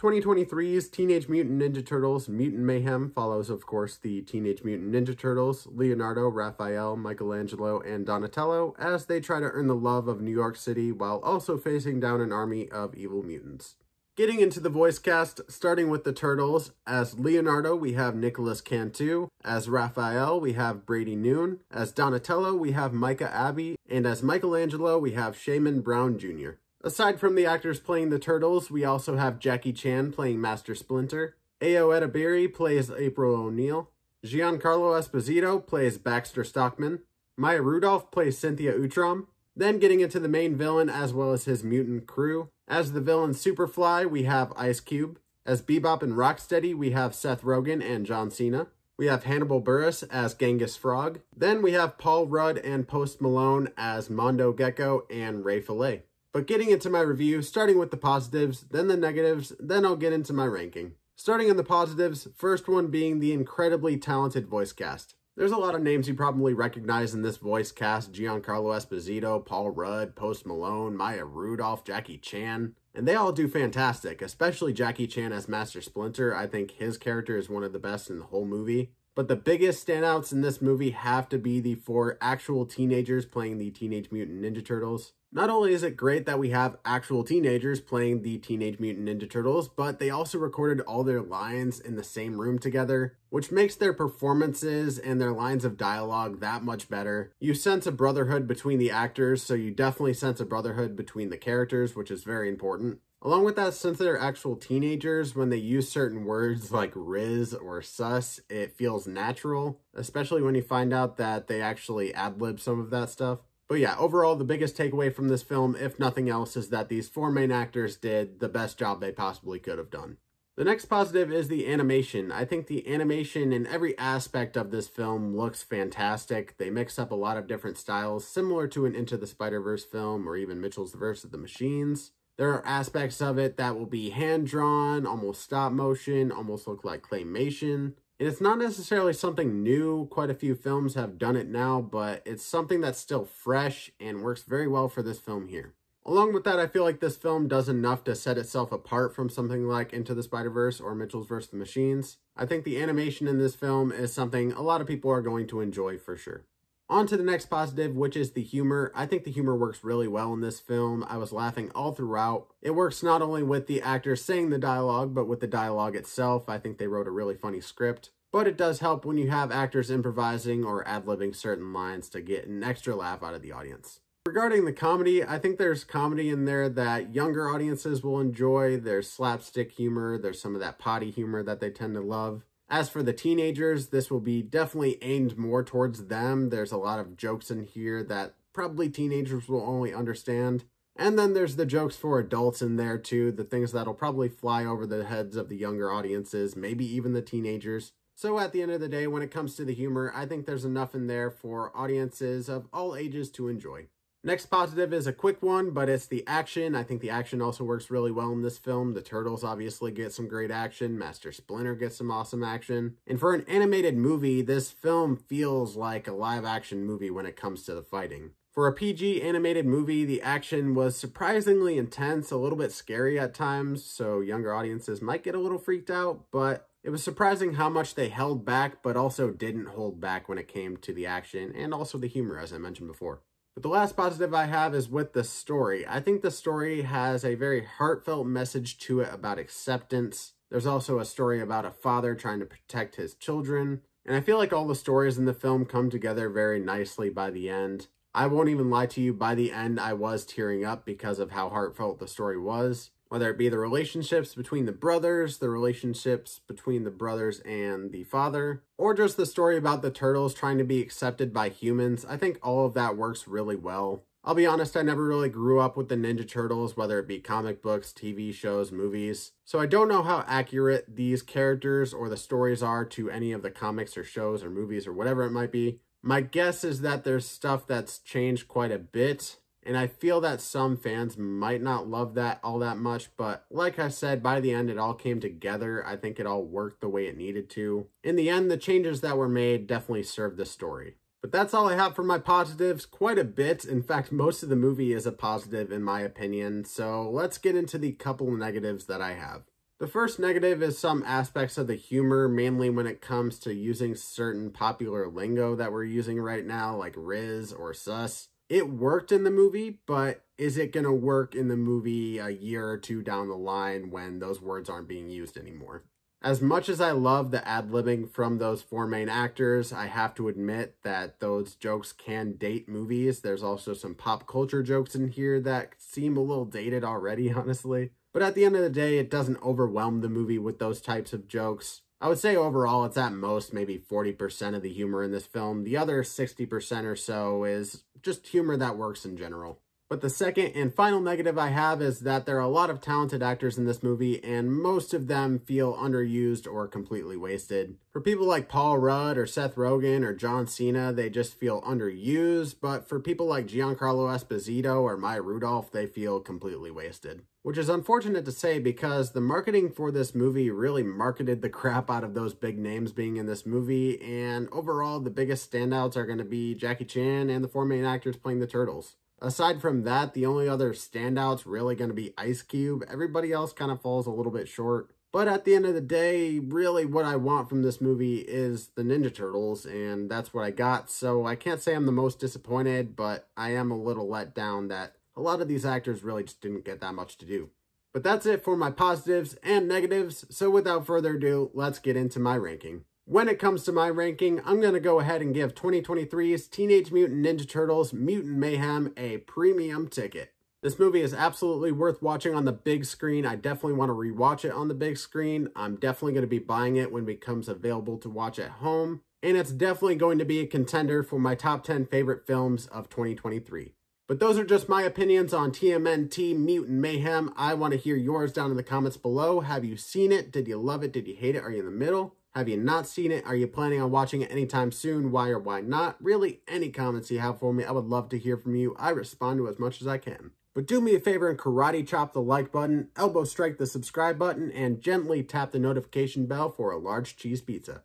2023's Teenage Mutant Ninja Turtles Mutant Mayhem follows, of course, the Teenage Mutant Ninja Turtles, Leonardo, Raphael, Michelangelo, and Donatello, as they try to earn the love of New York City while also facing down an army of evil mutants. Getting into the voice cast, starting with the Turtles, as Leonardo we have Nicholas Cantu, as Raphael we have Brady Noon, as Donatello we have Micah Abbey, and as Michelangelo we have Shaman Brown Jr. Aside from the actors playing the Turtles, we also have Jackie Chan playing Master Splinter, Ayo Edebiri plays April O'Neil, Giancarlo Esposito plays Baxter Stockman, Maya Rudolph plays Cynthia Utrom. Then getting into the main villain as well as his mutant crew. As the villain Superfly, we have Ice Cube. As Bebop and Rocksteady, we have Seth Rogen and John Cena. We have Hannibal Buress as Genghis Frog. Then we have Paul Rudd and Post Malone as Mondo Gecko and Ray Fillet. But getting into my review, starting with the positives, then the negatives, then I'll get into my ranking. Starting on the positives, first one being the incredibly talented voice cast. There's a lot of names you probably recognize in this voice cast: Giancarlo Esposito, Paul Rudd, Post Malone, Maya Rudolph, Jackie Chan. And they all do fantastic, especially Jackie Chan as Master Splinter. I think his character is one of the best in the whole movie. But the biggest standouts in this movie have to be the 4 actual teenagers playing the Teenage Mutant Ninja Turtles. Not only is it great that we have actual teenagers playing the Teenage Mutant Ninja Turtles, but they also recorded all their lines in the same room together, which makes their performances and their lines of dialogue that much better. You sense a brotherhood between the actors, so you definitely sense a brotherhood between the characters, which is very important. Along with that, since they're actual teenagers, when they use certain words like Riz or sus, it feels natural, especially when you find out that they actually ad-lib some of that stuff. But yeah, overall, the biggest takeaway from this film, if nothing else, is that these 4 main actors did the best job they possibly could have done. The next positive is the animation. I think the animation in every aspect of this film looks fantastic. They mix up a lot of different styles, similar to an Into the Spider-Verse film or even Mitchell's The Verse of the Machines. There are aspects of it that will be hand-drawn, almost stop motion, almost look like claymation. And it's not necessarily something new. Quite a few films have done it now, but it's something that's still fresh and works very well for this film here. Along with that, I feel like this film does enough to set itself apart from something like Into the Spider-Verse or Mitchell's Verse of the Machines. I think the animation in this film is something a lot of people are going to enjoy for sure. On to the next positive, which is the humor. I think the humor works really well in this film. I was laughing all throughout. It works not only with the actors saying the dialogue, but with the dialogue itself. I think they wrote a really funny script. But it does help when you have actors improvising or ad-libbing certain lines to get an extra laugh out of the audience. Regarding the comedy, I think there's comedy in there that younger audiences will enjoy. There's slapstick humor. There's some of that potty humor that they tend to love. As for the teenagers, this will be definitely aimed more towards them. There's a lot of jokes in here that probably teenagers will only understand. And then there's the jokes for adults in there too, the things that'll probably fly over the heads of the younger audiences, maybe even the teenagers. So at the end of the day, when it comes to the humor, I think there's enough in there for audiences of all ages to enjoy. Next positive is a quick one, but it's the action. I think the action also works really well in this film. The Turtles obviously get some great action. Master Splinter gets some awesome action. And for an animated movie, this film feels like a live action movie when it comes to the fighting. For a PG animated movie, the action was surprisingly intense, a little bit scary at times, so younger audiences might get a little freaked out, but it was surprising how much they held back, but also didn't hold back when it came to the action and also the humor, as I mentioned before. But the last positive I have is with the story. I think the story has a very heartfelt message to it about acceptance. There's also a story about a father trying to protect his children. And I feel like all the stories in the film come together very nicely by the end. I won't even lie to you, by the end I was tearing up because of how heartfelt the story was. Whether it be the relationships between the brothers, the relationships between the brothers and the father, or just the story about the turtles trying to be accepted by humans, I think all of that works really well. I'll be honest, I never really grew up with the Ninja Turtles, whether it be comic books, TV shows, movies. So I don't know how accurate these characters or the stories are to any of the comics or shows or movies or whatever it might be. My guess is that there's stuff that's changed quite a bit. And I feel that some fans might not love that all that much, but like I said, by the end, it all came together. I think it all worked the way it needed to. In the end, the changes that were made definitely served the story. But that's all I have for my positives, quite a bit. In fact, most of the movie is a positive in my opinion. So let's get into the couple negatives that I have. The first negative is some aspects of the humor, mainly when it comes to using certain popular lingo that we're using right now, like Riz or sus. It worked in the movie, but is it going to work in the movie a year or two down the line when those words aren't being used anymore? As much as I love the ad-libbing from those four main actors, I have to admit that those jokes can date movies. There's also some pop culture jokes in here that seem a little dated already, honestly. But at the end of the day, it doesn't overwhelm the movie with those types of jokes. I would say overall, it's at most maybe 40% of the humor in this film. The other 60% or so is just humor that works in general. But the second and final negative I have is that there are a lot of talented actors in this movie, and most of them feel underused or completely wasted. For people like Paul Rudd or Seth Rogen or John Cena, they just feel underused, but for people like Giancarlo Esposito or Maya Rudolph, they feel completely wasted. Which is unfortunate to say because the marketing for this movie really marketed the crap out of those big names being in this movie, and overall the biggest standouts are going to be Jackie Chan and the four main actors playing the Turtles. Aside from that, the only other standouts really going to be Ice Cube. Everybody else kind of falls a little bit short. But at the end of the day, really what I want from this movie is the Ninja Turtles, and that's what I got. So I can't say I'm the most disappointed, but I am a little let down that a lot of these actors really just didn't get that much to do. But that's it for my positives and negatives. So without further ado, let's get into my ranking. When it comes to my ranking, I'm going to go ahead and give 2023's Teenage Mutant Ninja Turtles Mutant Mayhem a premium ticket. This movie is absolutely worth watching on the big screen. I definitely want to rewatch it on the big screen. I'm definitely going to be buying it when it becomes available to watch at home. And it's definitely going to be a contender for my top 10 favorite films of 2023. But those are just my opinions on TMNT Mutant Mayhem. I want to hear yours down in the comments below. Have you seen it? Did you love it? Did you hate it? Are you in the middle? Have you not seen it? Are you planning on watching it anytime soon? Why or why not? Really, any comments you have for me, I would love to hear from you. I respond to as much as I can. But do me a favor and karate chop the like button, elbow strike the subscribe button, and gently tap the notification bell for a large cheese pizza.